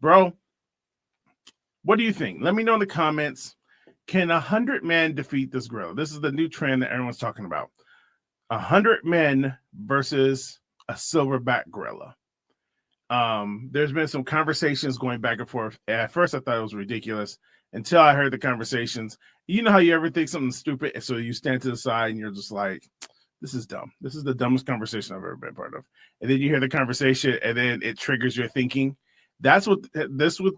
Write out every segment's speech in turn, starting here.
Bro, what do you think? Let me know in the comments. Can 100 men defeat this gorilla? This is the new trend that everyone's talking about. 100 men versus a silverback gorilla. There's been some conversations going back and forth. At first, I thought it was ridiculous until I heard the conversations. You know how you ever think something stupid, and so you stand to the side and you're just like, "This is dumb. This is the dumbest conversation I've ever been part of." And then you hear the conversation, and then it triggers your thinking. That's what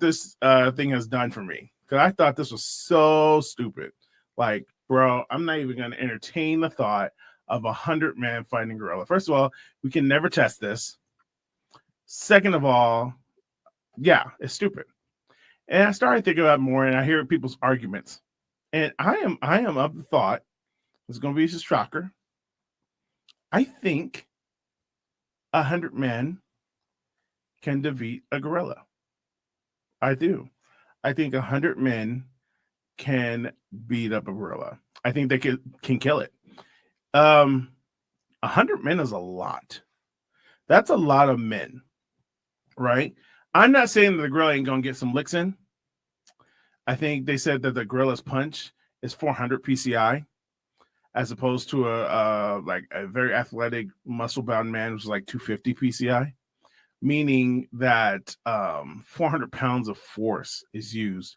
this thing has done for me, because I thought this was so stupid. Like, bro, I'm not even going to entertain the thought of 100 men fighting gorilla. First of all, we can never test this. Second of all, yeah, it's stupid. And I started thinking about it more, and I hear people's arguments. And I am of the thought, it's going to be a shocker. I think 100 men can defeat a gorilla. I do. I think 100 men can beat up a gorilla. I think they can kill it. 100 men is a lot. That's a lot of men, right? I'm not saying that the gorilla ain't gonna get some licks in. I think they said that the gorilla's punch is 400 PCI, as opposed to a very athletic, muscle-bound man who's like 250 PCI, meaning that 400 pounds of force is used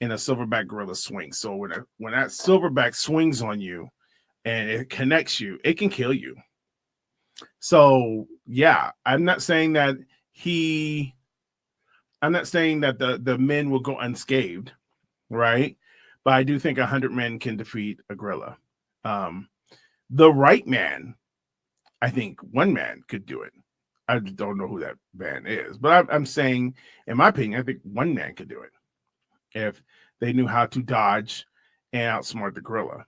in a silverback gorilla swing. So when that silverback swings on you and it connects you, it can kill you. So yeah, I'm not saying that the men will go unscathed, right? But I do think 100 men can defeat a gorilla. The right man, I think one man could do it. I don't know who that man is, but I'm saying, in my opinion, I think one man could do it if they knew how to dodge and outsmart the gorilla.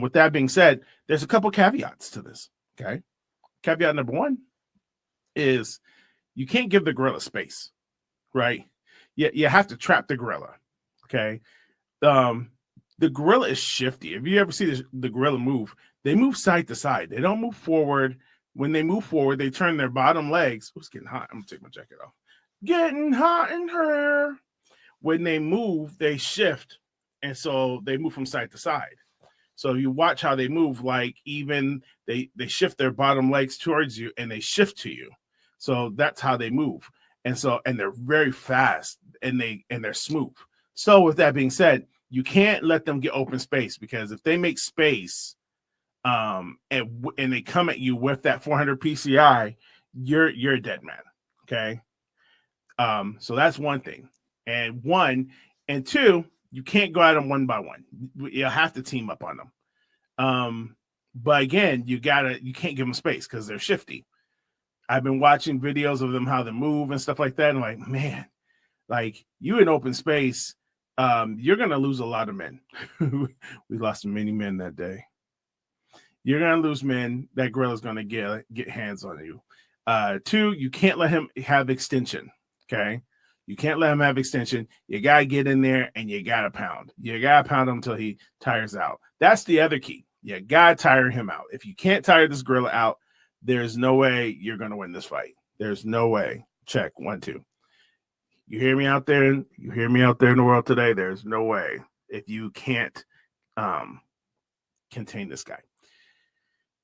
With that being said, there's a couple caveats to this. Okay, caveat number one is you can't give the gorilla space, right? You have to trap the gorilla. Okay, the gorilla is shifty. If you ever see the gorilla move, they move side to side. They don't move forward. When they move forward, they turn their bottom legs. Oh, it's getting hot. I'm gonna take my jacket off. Getting hot in here. When they move, they shift, and so they move from side to side. So you watch how they move, like even they shift their bottom legs towards you and they shift to you. So that's how they move. And they're very fast and they're smooth. So with that being said, you can't let them get open space, because if they make space and they come at you with that 400 PCI, you're a dead man. Okay. So that's one thing. And two, you can't go at them one by one. You'll have to team up on them. But again, you can't give them space because they're shifty. I've been watching videos of them, how they move and stuff like that. And like, man, like you in open space, you're going to lose a lot of men. We lost many men that day. You're going to lose men. That gorilla's going to get hands on you. Two, you can't let him have extension. Okay. You can't let him have extension. You got to get in there and you got to pound. You got to pound him until he tires out. That's the other key. You got to tire him out. If you can't tire this gorilla out, there's no way you're going to win this fight. There's no way. Check 1, 2. You hear me out there? You hear me out there in the world today? There's no way if you can't contain this guy.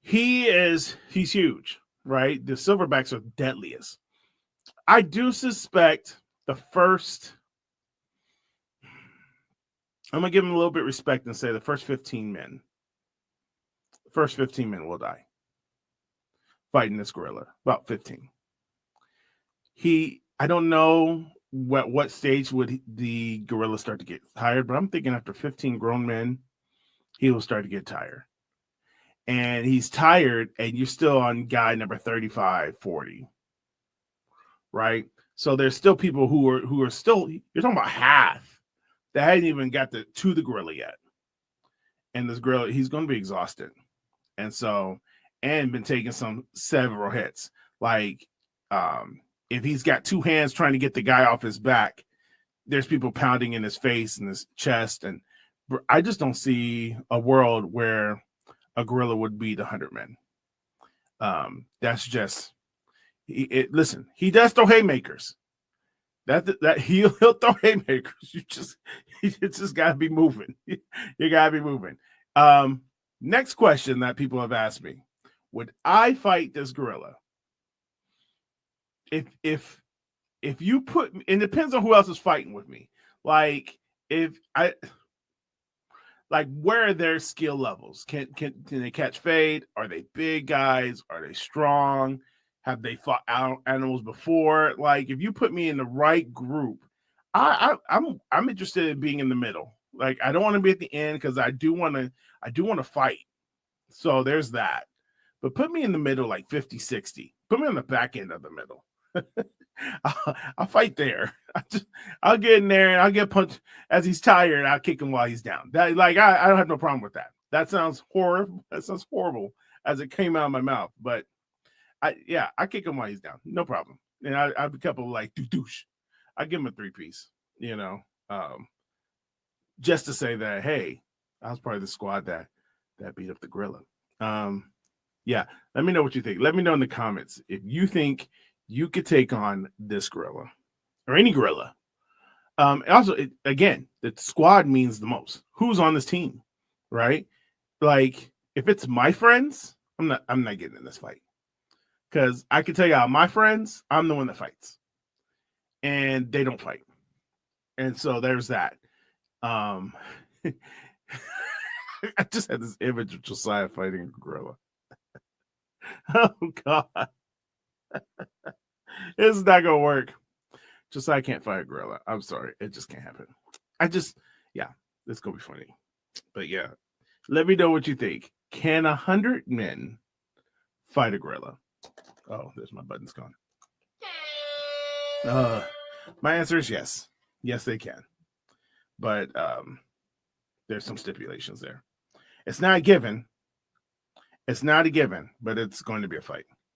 He's huge, right? The silverbacks are deadliest. I do suspect the first, I'm going to give him a little bit of respect and say the first 15 men will die fighting this gorilla. About 15. I don't know what stage would the gorilla start to get tired, but I'm thinking after 15 grown men, he will start to get tired. And he's tired, and you're still on guy number 35, 40. Right? So there's still people who are still, you're talking about half that hadn't even got to the gorilla yet. And this gorilla, he's going to be exhausted. And been taking several hits. Like, if he's got two hands trying to get the guy off his back, there's people pounding in his face and his chest. And I just don't see a world where a gorilla would beat 100 men. That's just, listen, he does throw haymakers. That he'll throw haymakers. You just gotta be moving. You gotta be moving. Next question that people have asked me: would I fight this gorilla? If you put, it depends on who else is fighting with me. Like if I like, where are their skill levels? Can they catch fade? Are they big guys? Are they strong? Have they fought animals before? Like, if you put me in the right group, I'm interested in being in the middle. Like, I don't want to be at the end because I do want to fight. So there's that. But put me in the middle, like 50-60. Put me on the back end of the middle. I'll fight there. I'll get in there and I'll get punched as he's tired. I'll kick him while he's down. I don't have no problem with that. That sounds horrible. That sounds horrible as it came out of my mouth. But I kick him while he's down. No problem. And I have a couple of like douche. I give him a 3-piece, just to say that, hey, I was part of the squad that beat up the gorilla. Yeah, let me know what you think. Let me know in the comments if you think you could take on this gorilla or any gorilla. Also, again, the squad means the most. Who's on this team, right? Like, if it's my friends, I'm not getting in this fight because I can tell you, my friends, I'm the one that fights, and they don't fight, and so there's that. I just had this image of Josiah fighting a gorilla. Oh God. This is not gonna work. Josiah can't fight a gorilla. I'm sorry. It just can't happen. It's gonna be funny. But yeah, let me know what you think. Can 100 men fight a gorilla? Oh, there's my buttons gone. My answer is yes. Yes, they can. But there's some stipulations there. It's not a given. It's not a given, but it's going to be a fight.